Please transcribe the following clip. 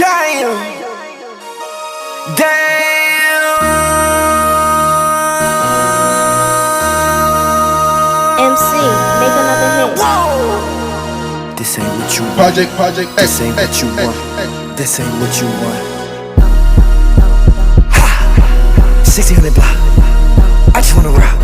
Damn. Damn. MC, make another hit. Whoa. This ain't what you want. Project, This ain't what you want. This ain't what you want. Ha! 1600 block. I just wanna rock.